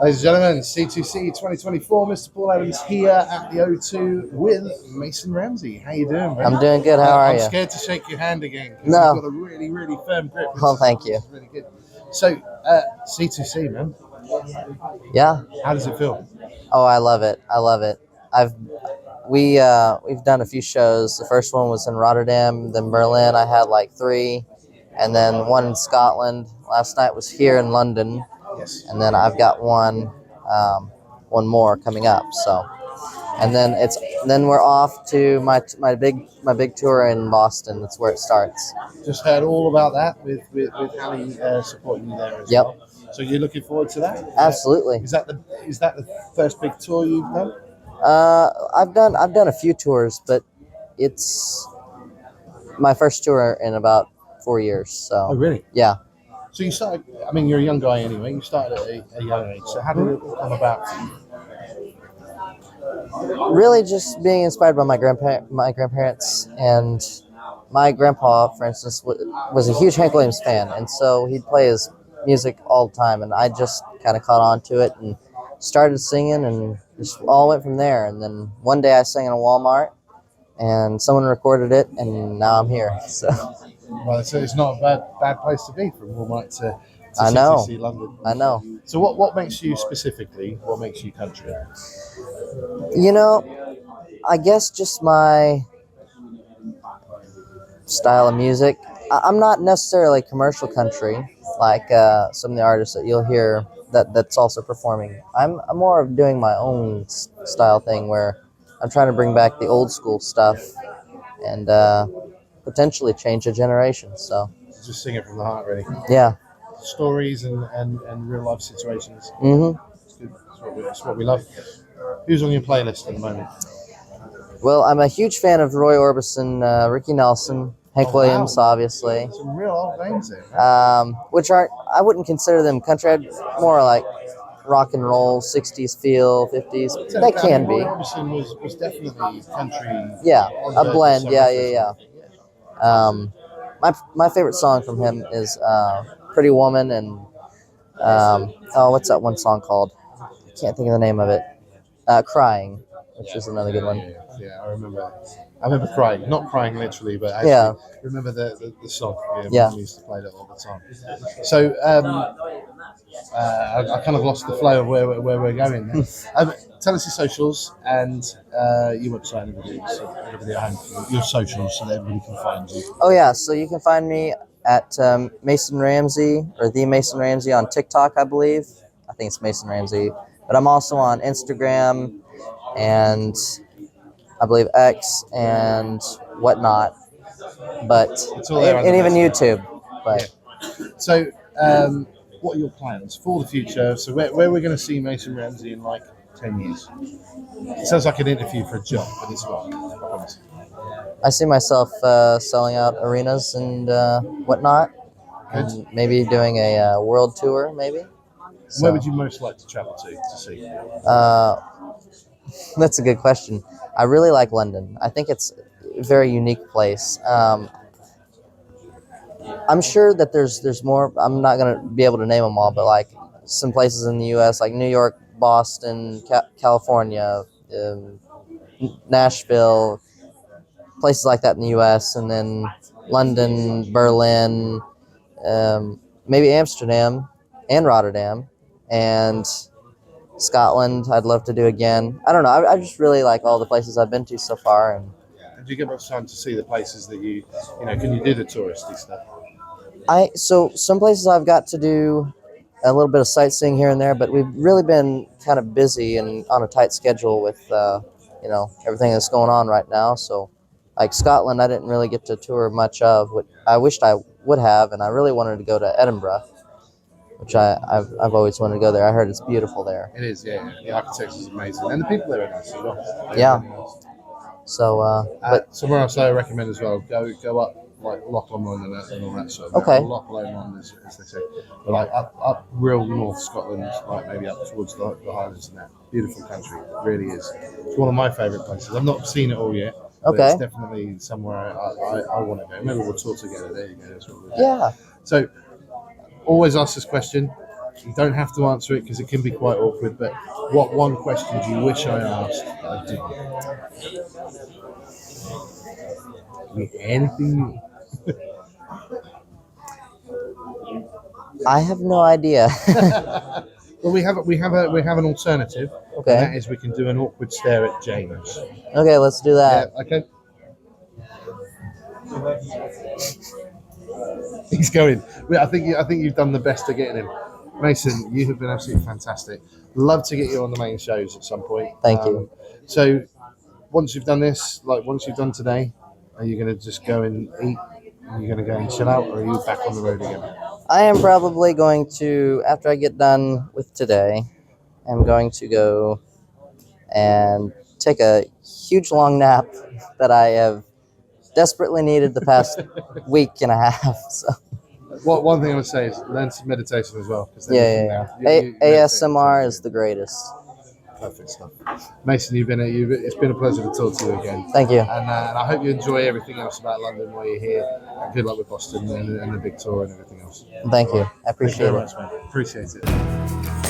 Ladies and gentlemen, C2C 2024, Mr. Paul Adams here at the O2 with Mason Ramsey. How you doing, man? I'm doing good. How are you? I'm scared to shake your hand again because No. you've got a really, really firm grip. Oh, thank you. Really good. So, C2C, man. Yeah. How does it feel? Oh, I love it. I love it. We've done a few shows. The first one was in Rotterdam, then Berlin. I had like 3, and then one in Scotland. Last night was here in London. Yes. And then I've got one more coming up. So, and then we're off to my big tour in Boston. That's where it starts. Just heard all about that with Hallie supporting you there as well. So you're looking forward to that? Absolutely. Is that the first big tour you've done? I've done a few tours, but it's my first tour in about 4 years. So. Oh, really? Yeah. So you started, I mean, you're a young guy anyway. You started at a young age. So how did it come about? Really just being inspired by my grandparents. And my grandpa, for instance, was a huge Hank Williams fan. And so he'd play his music all the time. And I just kind of caught on to it and started singing and just all went from there. And then one day I sang in a Walmart and someone recorded it and now I'm here. So. Well, so it's not a bad place to be from Walmart to I know. C2C London. I know. So what makes you specifically, what makes you country? You know, I guess just my style of music. I'm not necessarily commercial country like some of the artists that you'll hear that's also performing. I'm more of doing my own style thing where I'm trying to bring back the old school stuff and potentially change a generation. So just sing it from the heart, really. Yeah. Stories and real life situations. Mm-hmm. It's good. That's what we love. Who's on your playlist at the moment? Well, I'm a huge fan of Roy Orbison, Ricky Nelson, Hank Williams, obviously. Some real old names there. Which I wouldn't consider them country. I'd more like rock and roll, 60s feel, 50s. So, They can be. Roy Orbison was definitely country. Yeah, a blend. Yeah. My favorite song from him is Pretty Woman and what's that one song called? I can't think of the name of it. Crying, which is another good one. Yeah, I remember crying. Not crying literally, but actually remember the song. Yeah. We used to play that all the time. So I kind of lost the flow of where we're going there. Tell us your socials and your website and everybody at home, your socials so that everybody can find you. Oh yeah, so you can find me at Mason Ramsey or The Mason Ramsey on TikTok, I believe. I think it's Mason Ramsey. But I'm also on Instagram and I believe X and whatnot. But and even YouTube. But so what are your plans for the future? So where we're going to see Mason Ramsey in like 10 years? It sounds like an interview for a job, but it's not. I see myself selling out arenas and whatnot. And maybe doing a world tour, maybe. So, where would you most like to travel to see? That's a good question. I really like London. I think it's a very unique place. I'm sure that there's more. I'm not going to be able to name them all, but like some places in the U.S., like New York, Boston, California, Nashville, places like that in the U.S., and then London, Berlin, maybe Amsterdam and Rotterdam, and Scotland. I'd love to do again. I don't know. I just really like all the places I've been to so far. And do you get much time to see the places that you know? Can you do the touristy stuff? So some places I've got to do a little bit of sightseeing here and there, but we've really been kind of busy and on a tight schedule with everything that's going on right now. So like Scotland, I didn't really get to tour much of. What I wished I would have, and I really wanted to go to Edinburgh, which I've always wanted to go there. I heard it's beautiful there. It is, yeah. The architecture is amazing, and the people there are nice as well. Yeah. Really nice. So, but somewhere else I recommend as well. Go up like Loch Lomond and all that sort of. Okay. Loch Lomond, as they say, but like up real north Scotland, like maybe up towards the Highlands and that. Beautiful country, it really is. It's one of my favourite places. I've not seen it all yet. Okay. It's definitely somewhere I want to go. Maybe we'll tour together. There you go. That's what we'll do. Yeah. So, always ask this question: You don't have to answer it because it can be quite awkward. But what one question do you wish I asked that I didn't? Anything? I have no idea. Well, we have an alternative. Okay. And that is we can do an awkward stare at James. Okay, let's do Yeah. that. Okay. He's going. I think you've done the best of getting him. Mason, you have been absolutely fantastic. Love to get you on the main shows at some point. Thank you. So once you've done this, like once you've done today, are you going to just go and eat? Are you going to go and chill out, or are you back on the road again? I am probably going to, after I get done with today, I'm going to go and take a huge long nap that I have desperately needed the past week and a half. So. One thing I would say is learn some meditation as well. Yeah. ASMR is the greatest. Perfect stuff. Mason, it's been a pleasure to talk to you again. Thank you. And I hope you enjoy everything else about London while you're here. And good luck with Boston and the big tour and everything else. Thank you. I appreciate it. Thank you very much, mate. Appreciate it.